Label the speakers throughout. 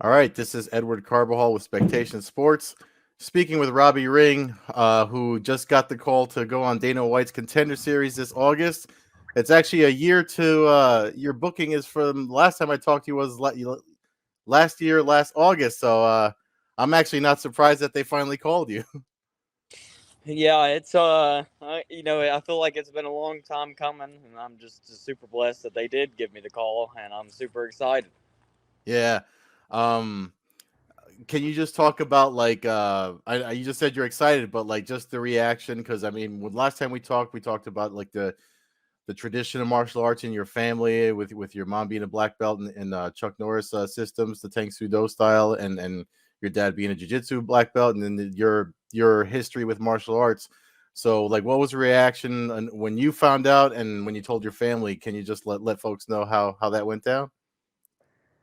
Speaker 1: All right, this is Edward Carbajal with Spectation Sports, speaking with Robbie Ring, who just got the call to go on Dana White's Contender Series this August. It's actually a year to your booking is from last time I talked to you was last year, last August. So I'm actually not surprised that they finally called you.
Speaker 2: Yeah, it's I feel like it's been a long time coming, and I'm just super blessed that they did give me the call, and I'm super excited.
Speaker 1: Yeah. Um, can you just talk about like you just said you're excited, but like just the reaction? Because I mean, when last time we talked about like the tradition of martial arts in your family with your mom being a black belt in Chuck Norris systems, the Tang Soo Do style, and your dad being a jiu-jitsu black belt, and then your history with martial arts. So, like, what was the reaction when you found out, and when you told your family? Can you just let folks know how that went down?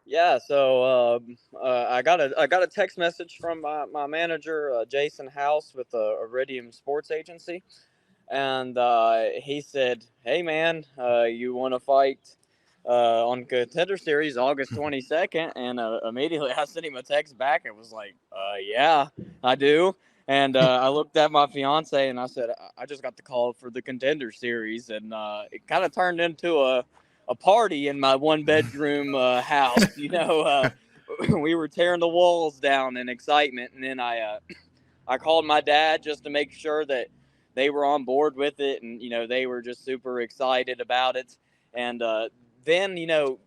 Speaker 2: Yeah, so I got a text message from my manager Jason House with Iridium Sports Agency, and he said, "Hey man, you want to fight on Contender Series August 22nd?" And immediately I sent him a text back. It was like, "Yeah, I do." And I looked at my fiance and I said, "I just got the call for the Contender Series," and it kind of turned into a party in my one bedroom house. We were tearing the walls down in excitement, and then I called my dad just to make sure that they were on board with it, and they were just super excited about it. And then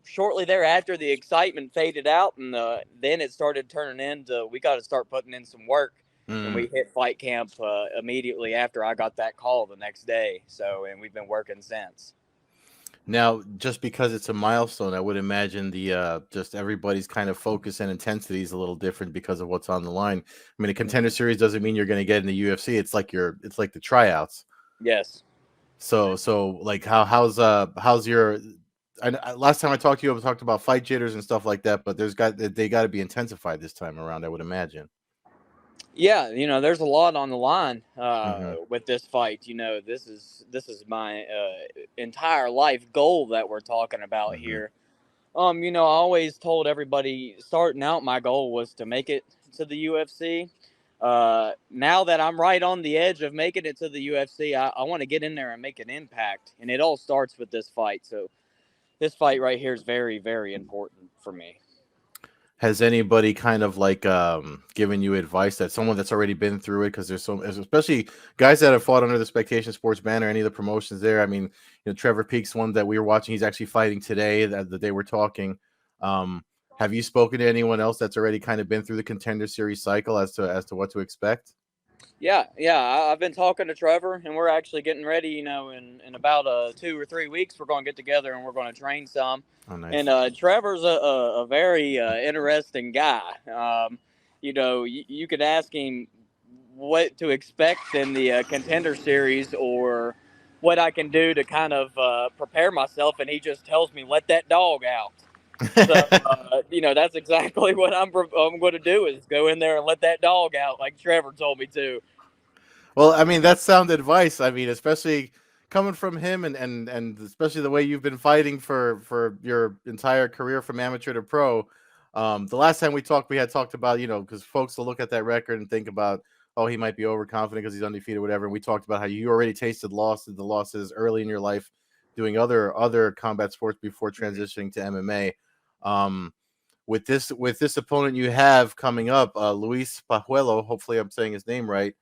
Speaker 2: shortly thereafter, the excitement faded out, and then it started turning into we got to start putting in some work. And
Speaker 1: Mm.
Speaker 2: we hit fight camp immediately after I got that call the next day. So, and we've been working since.
Speaker 1: Now, just because it's a milestone, I would imagine the just everybody's kind of focus and intensity is a little different because of what's on the line. I mean, a contender series doesn't mean you're going to get in the UFC. It's like the tryouts.
Speaker 2: Yes.
Speaker 1: So like how's your last time I talked to you, I talked about fight jitters and stuff like that, but they got to be intensified this time around, I would imagine.
Speaker 2: Yeah, there's a lot on the line
Speaker 1: Hmm.
Speaker 2: with this fight. This is my entire life goal that we're talking about
Speaker 1: Hmm.
Speaker 2: here. I always told everybody starting out my goal was to make it to the UFC. Now that I'm right on the edge of making it to the UFC, I want to get in there and make an impact, and it all starts with this fight. So this fight right here is very, very important for me.
Speaker 1: Has anybody kind of like given you advice that someone that's already been through it? Because there's so, especially guys that have fought under the Spectation Sports banner, any of the promotions there. I mean, Trevor Peaks, one that we were watching, he's actually fighting today. That the day we're talking. Have you spoken to anyone else that's already kind of been through the Contender Series cycle as to what to expect?
Speaker 2: Yeah, yeah. I've been talking to Trevor, and we're actually getting ready. In about 2 or 3 weeks, we're going to get together and we're going to train some.
Speaker 1: Oh,
Speaker 2: And
Speaker 1: nice.
Speaker 2: Trevor's a very interesting guy. You could ask him what to expect in the Contender Series or what I can do to kind of prepare myself, and he just tells me, "Let that dog out." So that's exactly what I'm going to do is go in there and let that dog out, like Trevor told me to.
Speaker 1: Well, I mean, that's sound advice. I mean, especially coming from him, and especially the way you've been fighting for your entire career from amateur to pro. The last time we talked, we had talked about, because folks will look at that record and think about, oh, he might be overconfident because he's undefeated, whatever. And we talked about how you already tasted the losses early in your life, doing other combat sports before
Speaker 2: Mhm.
Speaker 1: transitioning to MMA. Um, with this opponent you have coming up, Luis Pajuelo. Hopefully, I'm saying his name right.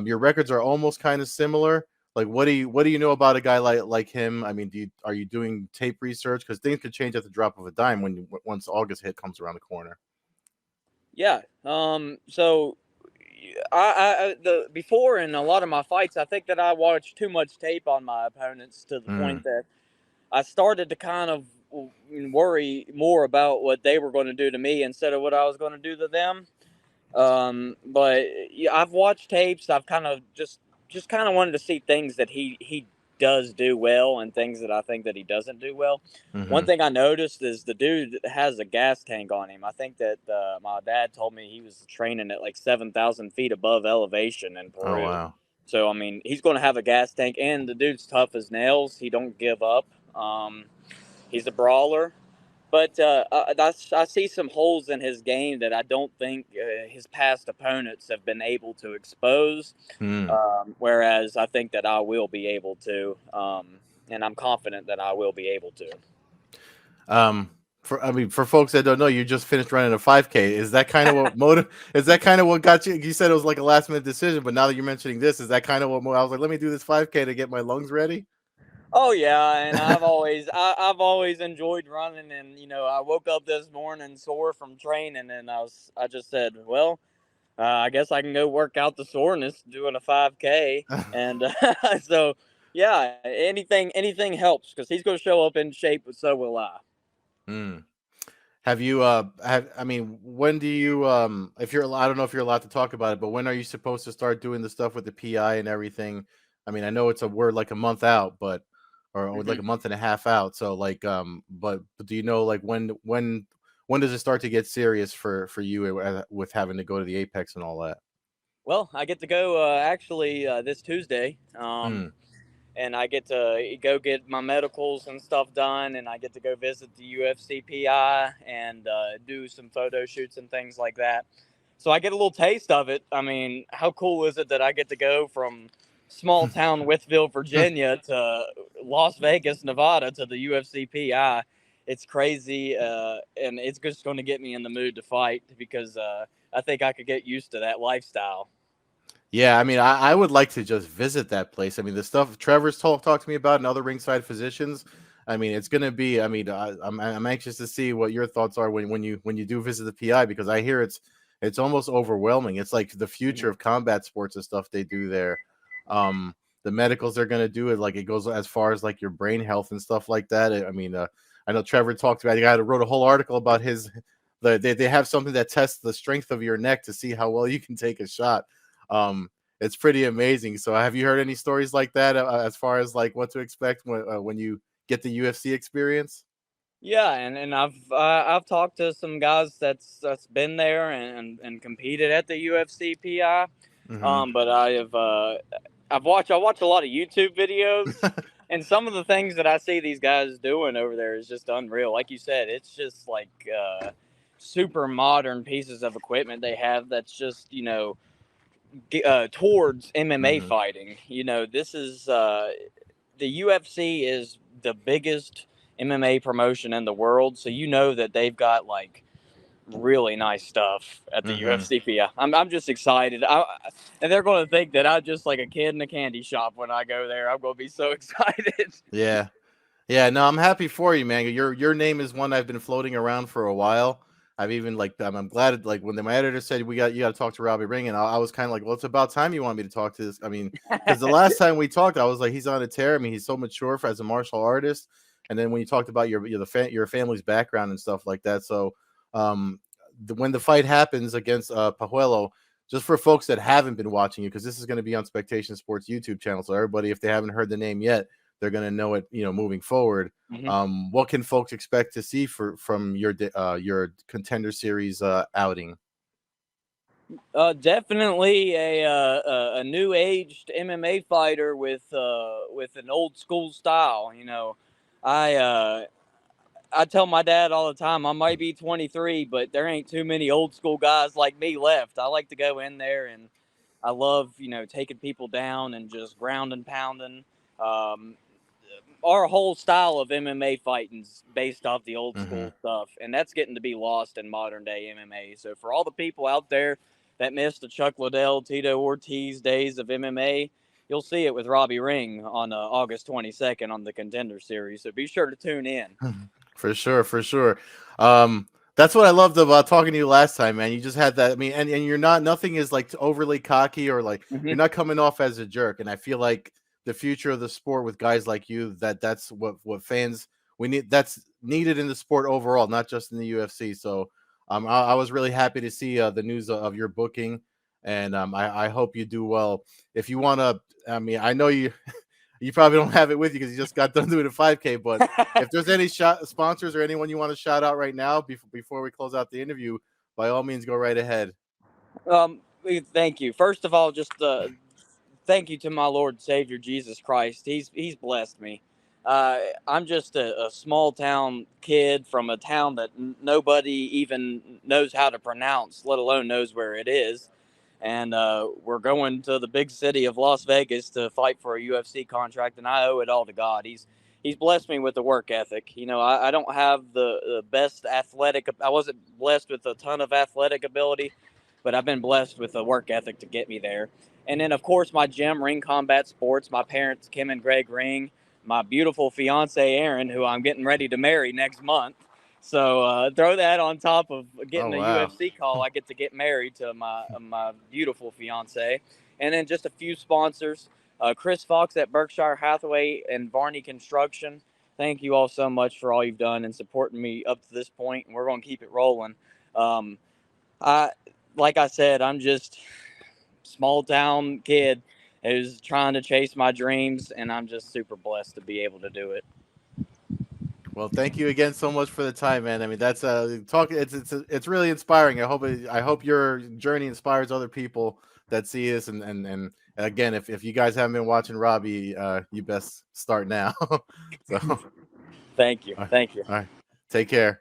Speaker 1: Your records are almost kind of similar. Like, what do you know about a guy like him? I mean, are you doing tape research? Because things could change at the drop of a dime once August hit comes around the corner.
Speaker 2: Yeah. So the before in a lot of my fights, I think that I watched too much tape on my opponents to the
Speaker 1: Mm,
Speaker 2: point that I started to kind of worry more about what they were going to do to me instead of what I was going to do to them. But yeah, I've watched tapes. I've kind of just kind of wanted to see things that he does do well and things that I think that he doesn't do well. One
Speaker 1: hmm.
Speaker 2: thing I noticed is the dude has a gas tank on him. I think that my dad told me he was training at like 7,000 feet above elevation in
Speaker 1: Oh,
Speaker 2: Peru.
Speaker 1: wow.
Speaker 2: So I mean, he's going to have a gas tank, and the dude's tough as nails. He don't give up. He's a brawler. But I see some holes in his game that I don't think his past opponents have been able to expose.
Speaker 1: Hmm.
Speaker 2: Whereas I think that I will be able to, and I'm confident that I will be able to.
Speaker 1: For folks that don't know, you just finished running a 5K. Is that kind of what Is that kind of what got you? You said it was like a last minute decision, but now that you're mentioning this, is that kind of what I was like? Let me do this 5K to get my lungs ready.
Speaker 2: Oh yeah, and I've always enjoyed running, and I woke up this morning sore from training, and I just said, well, I guess I can go work out the soreness doing a 5K, and so yeah, anything helps because he's going to show up in shape, but so will I.
Speaker 1: Hmm. Have you I mean, when do you if you're I don't know if you're allowed to talk about it, but when are you supposed to start doing the stuff with the PI and everything? I mean, I know it's a word like a month out, but or like
Speaker 2: Mhm.
Speaker 1: a month and a half out. So like but do you know like when does it start to get serious for you with having to go to the Apex and all that?
Speaker 2: Well, I get to go actually this Tuesday.
Speaker 1: Hmm.
Speaker 2: And I get to go get my medicals and stuff done, and I get to go visit the UFCPI and do some photo shoots and things like that. So I get a little taste of it. I mean, how cool is it that I get to go from small town Withville, Virginia to Las Vegas, Nevada to the UFCPI? It's crazy, and it's just going to get me in the mood to fight because I think I could get used to that lifestyle.
Speaker 1: Yeah, I mean, I would like to just visit that place. I mean, the stuff Trevor's talked to me about and other ringside physicians. I mean, it's gonna be. I mean, I'm anxious to see what your thoughts are when you do visit the PI because I hear it's almost overwhelming. It's like the future
Speaker 2: Mhm.
Speaker 1: of combat sports and stuff they do there. The medicals they're gonna do it like it goes as far as like your brain health and stuff like that. I mean, I know Trevor talked about. The guy wrote a whole article about his. They have something that tests the strength of your neck to see how well you can take a shot. um it's pretty amazing. So have you heard any stories like that as far as like what to expect when you get the UFC experience?
Speaker 2: Yeah, and I've talked to some guys that's been there and competed at the UFC PI.
Speaker 1: Hmm.
Speaker 2: But I watch a lot of YouTube videos, and some of the things that I see these guys doing over there is just unreal. Like you said, it's just like super modern pieces of equipment they have. That's just towards MMA
Speaker 1: Hmm.
Speaker 2: fighting. This is the UFC is the biggest MMA promotion in the world, so that they've got like really nice stuff at the
Speaker 1: Hmm.
Speaker 2: UFC. Yeah, I'm just excited. And they're going to think that I'm just like a kid in a candy shop when I go there. I'm going to be so excited.
Speaker 1: Yeah. Yeah, no, I'm happy for you, man. Your name is one I've been floating around for a while. I've even like I'm glad like when my editor said you got to talk to Robbie Ring, and I was kind of like, well, it's about time you want me to talk to this. I mean, because the last time we talked, I was like, he's on a tear. I mean, he's so mature as a martial artist. And then when you talked about your family's background and stuff like that, so um, when the fight happens against Pajuelo, just for folks that haven't been watching you, because this is going to be on Spectation Sports YouTube channel, so everybody, if they haven't heard the name yet, they're going to know it, moving forward.
Speaker 2: Hmm.
Speaker 1: What can folks expect to see from your Contender Series outing?
Speaker 2: Definitely a new aged MMA fighter with an old school style. I I tell my dad all the time I might be 23, but there ain't too many old school guys like me left. I like to go in there and I love taking people down and just ground and pounding. Um, our whole style of MMA fighting's based off the old
Speaker 1: Hmm.
Speaker 2: school stuff, and that's getting to be lost in modern day MMA. So for all the people out there that missed the Chuck Liddell, Tito Ortiz days of MMA, you'll see it with Robbie Ring on August 22nd on the Contender Series. So be sure to tune in.
Speaker 1: For sure, for sure. That's what I loved about talking to you last time, man. You just had that. I mean, and you're not nothing is like overly cocky or like you're
Speaker 2: Hmm.
Speaker 1: not coming off as a jerk. And I feel like the future of the sport with guys like you, that's what fans we need. That's needed in the sport overall, not just in the UFC. So, I was really happy to see the news of your booking, and I hope you do well. If you want to, I mean, I know you probably don't have it with you because you just got done doing a 5K. But if there's any sponsors or anyone you want to shout out right now before we close out the interview, by all means, go right ahead.
Speaker 2: Thank you. First of all, just thank you to my Lord and Savior Jesus Christ. He's blessed me. I'm just a small town kid from a town that nobody even knows how to pronounce, let alone knows where it is. And we're going to the big city of Las Vegas to fight for a UFC contract, and I owe it all to God. He's blessed me with the work ethic. You know, I don't have the best athletic. I wasn't blessed with a ton of athletic ability, but I've been blessed with the work ethic to get me there. And then, of course, my gym, Ring Combat Sports. My parents, Kim and Greg Ring. My beautiful fiance, Erin, who I'm getting ready to marry next month. So throw that on top of
Speaker 1: Oh
Speaker 2: getting a
Speaker 1: wow.
Speaker 2: UFC call. I get to get married to my beautiful fiance, and then just a few sponsors. Chris Fox at Berkshire Hathaway and Varney Construction. Thank you all so much for all you've done and supporting me up to this point, and we're going to keep it rolling. Um, I, like I said, I'm just small town kid who's trying to chase my dreams, and I'm just super blessed to be able to do it.
Speaker 1: Well, thank you again so much for the time, man. I mean, that's talk. It's really inspiring. I hope your journey inspires other people that see this. And again, if you guys haven't been watching Robbie, you best start now. So,
Speaker 2: Thank you.
Speaker 1: all right,
Speaker 2: Thank you.
Speaker 1: all right, take care.